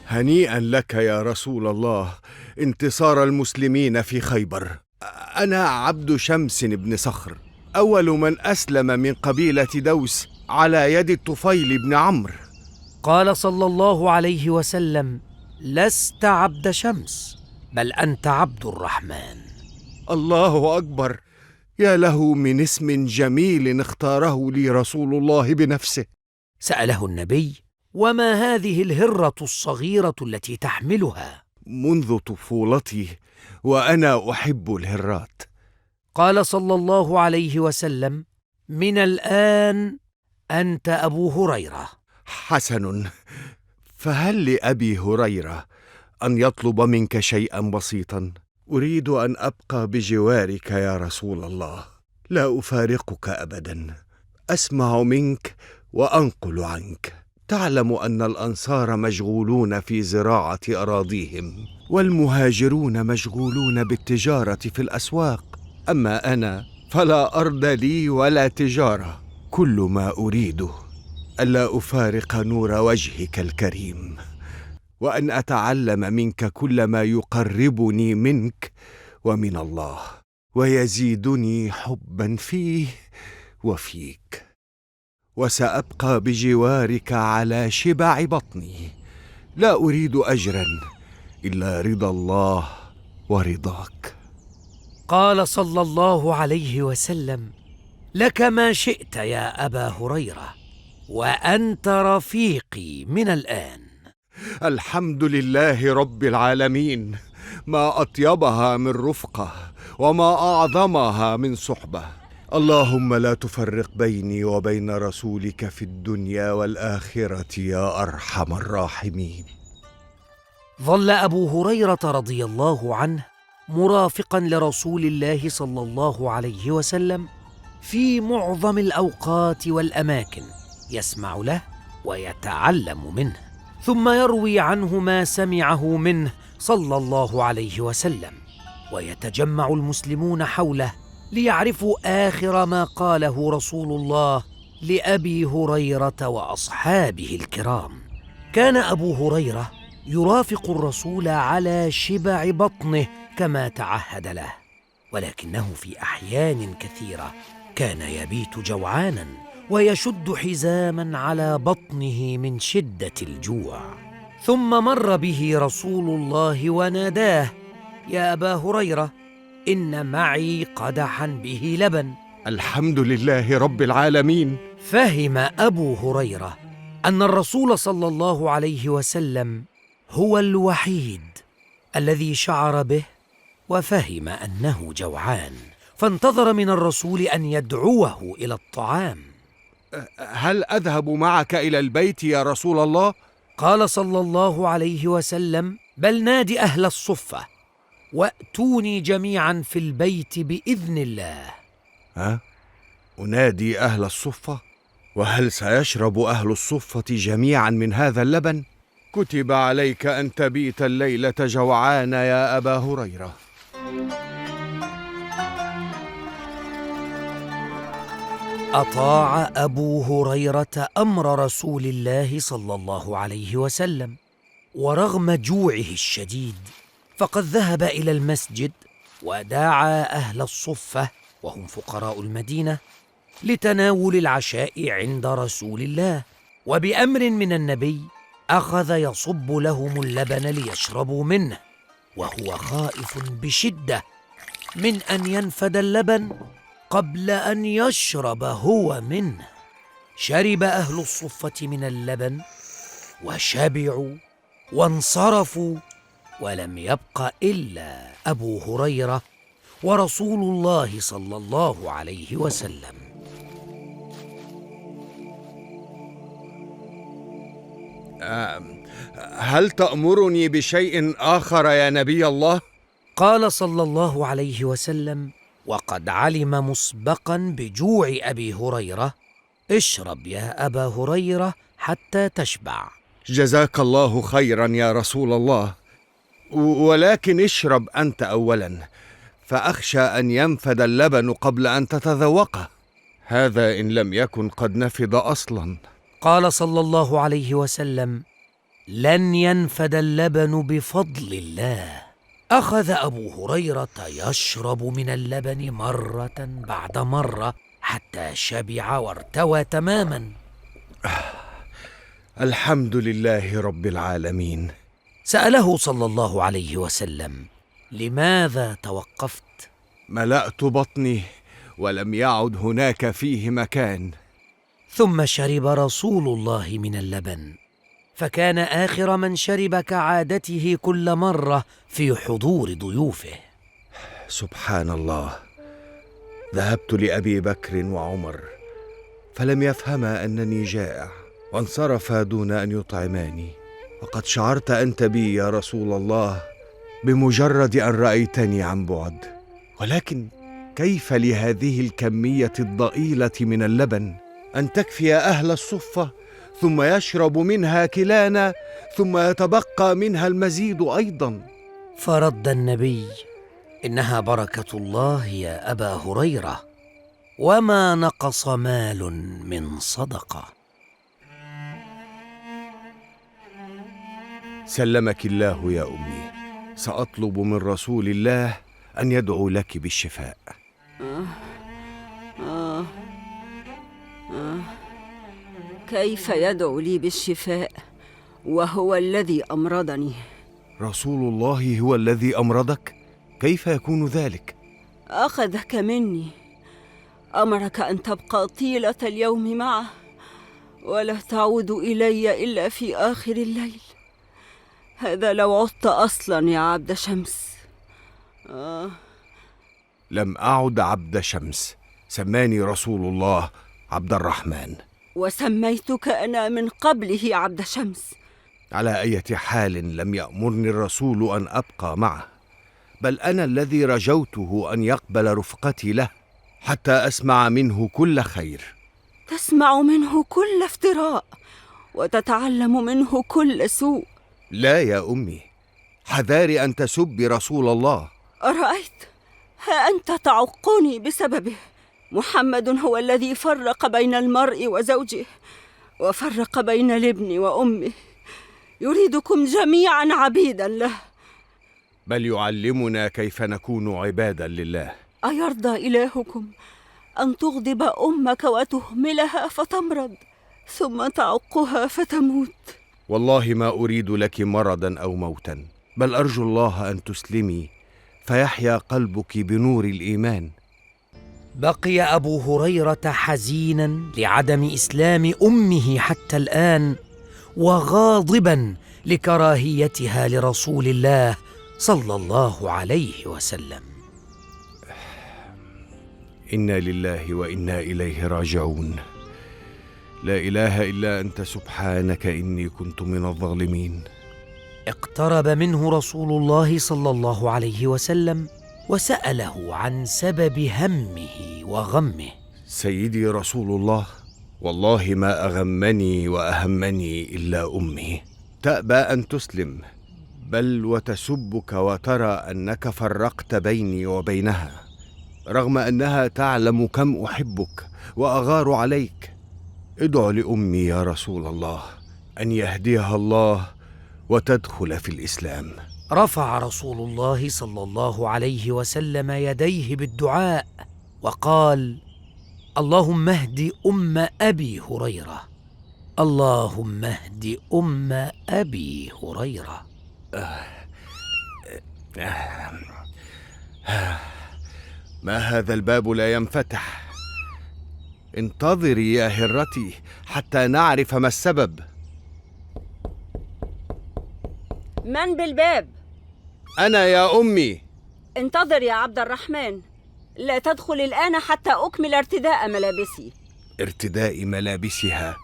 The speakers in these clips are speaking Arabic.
هنيئا لك يا رسول الله انتصار المسلمين في خيبر. أنا عبد شمس بن صخر، أول من أسلم من قبيلة دوس على يد الطفيل بن عمرو. قال صلى الله عليه وسلم: لست عبد شمس، بل أنت عبد الرحمن. الله أكبر، يا له من اسم جميل اختاره لي رسول الله بنفسه. سأله النبي: وما هذه الهرة الصغيرة التي تحملها؟ منذ طفولتي وأنا أحب الهرات. قال صلى الله عليه وسلم: من الآن أنت أبو هريرة. حسن، فهل لأبي هريرة أن يطلب منك شيئا بسيطا؟ أريد أن أبقى بجوارك يا رسول الله، لا أفارقك أبدا، أسمع منك وأنقل عنك. تعلم أن الأنصار مشغولون في زراعة أراضيهم، والمهاجرون مشغولون بالتجارة في الأسواق، أما أنا فلا أرض لي ولا تجارة. كل ما أريده ألا أفارق نور وجهك الكريم، وأن أتعلم منك كل ما يقربني منك ومن الله، ويزيدني حبا فيه وفيك. وسأبقى بجوارك على شبع بطني، لا أريد أجرا إلا رضا الله ورضاك. قال صلى الله عليه وسلم: لك ما شئت يا أبا هريرة، وأنت رفيقي من الآن. الحمد لله رب العالمين، ما أطيبها من رفقة وما أعظمها من صحبة. اللهم لا تفرق بيني وبين رسولك في الدنيا والآخرة يا أرحم الراحمين. ظل أبو هريرة رضي الله عنه مرافقا لرسول الله صلى الله عليه وسلم في معظم الأوقات والأماكن، يسمع له ويتعلم منه، ثم يروي عنه ما سمعه منه صلى الله عليه وسلم. ويتجمع المسلمون حوله ليعرفوا آخر ما قاله رسول الله لأبي هريرة وأصحابه الكرام. كان أبو هريرة يرافق الرسول على شبع بطنه كما تعهد له، ولكنه في أحيان كثيرة كان يبيت جوعانا ويشد حزاما على بطنه من شدة الجوع. ثم مر به رسول الله وناداه: يا أبا هريرة، إن معي قدحا به لبن. الحمد لله رب العالمين. فهم أبو هريرة أن الرسول صلى الله عليه وسلم هو الوحيد الذي شعر به، وفهم أنه جوعان، فانتظر من الرسول أن يدعوه إلى الطعام. هل أذهب معك إلى البيت يا رسول الله؟ قال صلى الله عليه وسلم: بل نادي أهل الصفة وأتوني جميعا في البيت بإذن الله. أنادي أهل الصفة؟ وهل سيشرب أهل الصفة جميعا من هذا اللبن؟ كتب عليك أن تبيت الليلة جوعان يا أبا هريرة. أطاع أبو هريرة أمر رسول الله صلى الله عليه وسلم، ورغم جوعه الشديد فقد ذهب إلى المسجد ودعا أهل الصفة وهم فقراء المدينة لتناول العشاء عند رسول الله، وبأمر من النبي أخذ يصب لهم اللبن ليشربوا منه، وهو خائف بشدة من أن ينفد اللبن قبل أن يشرب هو منه. شرب أهل الصفة من اللبن وشبعوا وانصرفوا، ولم يبق إلا أبو هريرة ورسول الله صلى الله عليه وسلم. هل تأمرني بشيء آخر يا نبي الله؟ قال صلى الله عليه وسلم وقد علم مسبقا بجوع أبي هريرة: اشرب يا أبا هريرة حتى تشبع. جزاك الله خيرا يا رسول الله، ولكن اشرب أنت أولا، فأخشى أن ينفد اللبن قبل أن تتذوقه، هذا إن لم يكن قد نفد أصلا. قال صلى الله عليه وسلم: لن ينفد اللبن بفضل الله. أخذ أبو هريرة يشرب من اللبن مرة بعد مرة حتى شبع وارتوى تماما. الحمد لله رب العالمين. سأله صلى الله عليه وسلم: لماذا توقفت؟ ملأت بطني ولم يعد هناك فيه مكان. ثم شرب رسول الله من اللبن، فكان آخر من شرب كعادته كل مرة في حضور ضيوفه. سبحان الله. ذهبت لأبي بكر وعمر فلم يفهما أنني جائع، وانصرفا دون أن يطعماني. وقد شعرت أنت بي يا رسول الله بمجرد أن رأيتني عن بعد، ولكن كيف لهذه الكمية الضئيلة من اللبن أن تكفي أهل الصفة، ثم يشرب منها كلانا، ثم يتبقى منها المزيد أيضا؟ فرد النبي: إنها بركة الله يا أبا هريرة، وما نقص مال من صدقة. سلمك الله يا أمي. سأطلب من رسول الله أن يدعو لك بالشفاء. كيف يدعو لي بالشفاء وهو الذي أمرضني؟ رسول الله هو الذي أمرضك؟ كيف يكون ذلك؟ أخذك مني، أمرك أن تبقى طيلة اليوم معه ولا تعود إلي إلا في آخر الليل. هذا لو عدت أصلا يا عبد شمس. لم أعد عبد شمس، سماني رسول الله عبد الرحمن. وسميتك أنا من قبله عبد شمس. على أي حال لم يأمرني الرسول أن أبقى معه، بل أنا الذي رجوته أن يقبل رفقتي له حتى أسمع منه كل خير. تسمع منه كل افتراء وتتعلم منه كل سوء. لا يا أمي، حذاري أن تسبي رسول الله. أرأيت؟ ها أنت تعقني بسببه. محمد هو الذي فرق بين المرء وزوجه، وفرق بين الابن وأمه. يريدكم جميعا عبيدا له، بل يعلمنا كيف نكون عبادا لله. أيرضى إلهكم أن تغضب أمك وتهملها فتمرض ثم تعقها فتموت؟ والله ما أريد لك مرضا أو موتا، بل أرجو الله أن تسلمي فيحيا قلبك بنور الإيمان. بقي أبو هريرة حزينا لعدم إسلام أمه حتى الآن، وغاضبا لكراهيتها لرسول الله صلى الله عليه وسلم. إنا لله وإنا إليه راجعون. لا إله إلا أنت سبحانك إني كنت من الظالمين. اقترب منه رسول الله صلى الله عليه وسلم وسأله عن سبب همه وغمه. سيدي رسول الله، والله ما أغمني وأهمني إلا أمي. تأبى أن تسلم، بل وتسبك وترى أنك فرقت بيني وبينها، رغم أنها تعلم كم أحبك وأغار عليك. ادع لأمي يا رسول الله أن يهديها الله وتدخل في الإسلام. رفع رسول الله صلى الله عليه وسلم يديه بالدعاء وقال: اللهم اهد أم أبي هريرة، اللهم اهد أم أبي هريرة. ما هذا الباب لا ينفتح؟ انتظري يا هرتي حتى نعرف ما السبب. من بالباب؟ أنا يا أمي. انتظر يا عبد الرحمن، لا تدخل الآن حتى أكمل ارتداء ملابسي. ارتداء ملابسها؟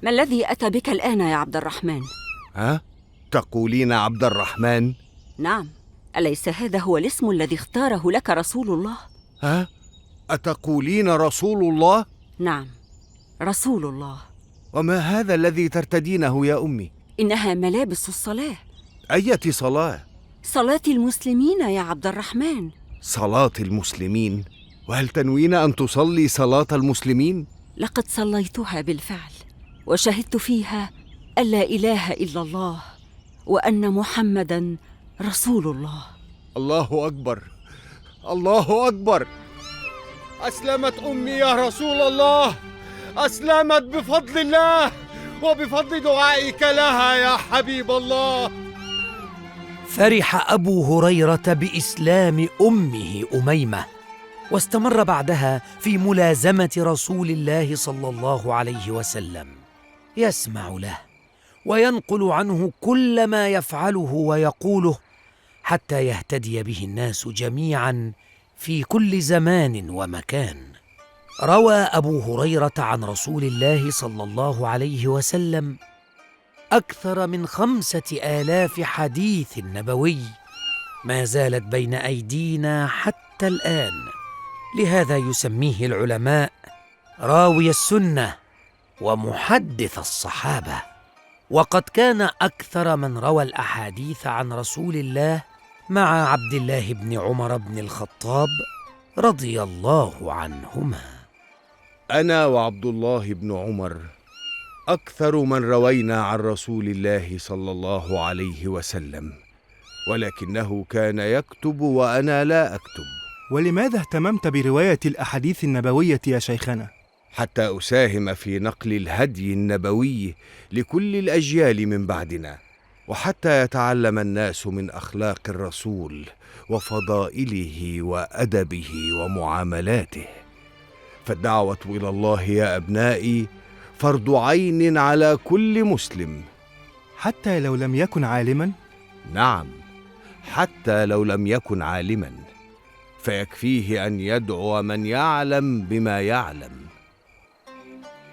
ما الذي أتى بك الآن يا عبد الرحمن؟ ها؟ تقولين عبد الرحمن؟ نعم، أليس هذا هو الاسم الذي اختاره لك رسول الله؟ ها؟ أتقولين رسول الله؟ نعم، رسول الله. وما هذا الذي ترتدينه يا أمي؟ إنها ملابس الصلاة. أية صلاة؟ صلاة المسلمين يا عبد الرحمن. صلاة المسلمين؟ وهل تنوين أن تصلي صلاة المسلمين؟ لقد صليتها بالفعل، وشهدت فيها أن لا إله إلا الله وأن محمداً رسول الله. الله أكبر، الله أكبر. أسلمت أمي يا رسول الله، أسلمت بفضل الله وبفضل دعائك لها يا حبيب الله. فرح أبو هريرة بإسلام أمه أميمة، واستمر بعدها في ملازمة رسول الله صلى الله عليه وسلم، يسمع له وينقل عنه كل ما يفعله ويقوله، حتى يهتدي به الناس جميعا في كل زمان ومكان. روى أبو هريرة عن رسول الله صلى الله عليه وسلم أكثر من 5000 حديث نبوي، ما زالت بين أيدينا حتى الآن. لهذا يسميه العلماء راوي السنة ومحدث الصحابة. وقد كان أكثر من روى الأحاديث عن رسول الله مع عبد الله بن عمر بن الخطاب رضي الله عنهما. أنا وعبد الله بن عمر أكثر من روينا عن رسول الله صلى الله عليه وسلم، ولكنه كان يكتب وأنا لا أكتب. ولماذا اهتممت برواية الأحاديث النبوية يا شيخنا؟ حتى أساهم في نقل الهدي النبوي لكل الأجيال من بعدنا، وحتى يتعلم الناس من أخلاق الرسول وفضائله وأدبه ومعاملاته. فالدعوة إلى الله يا أبنائي فرض عين على كل مسلم، حتى لو لم يكن عالما؟ نعم، حتى لو لم يكن عالما، فيكفيه أن يدعو من يعلم بما يعلم.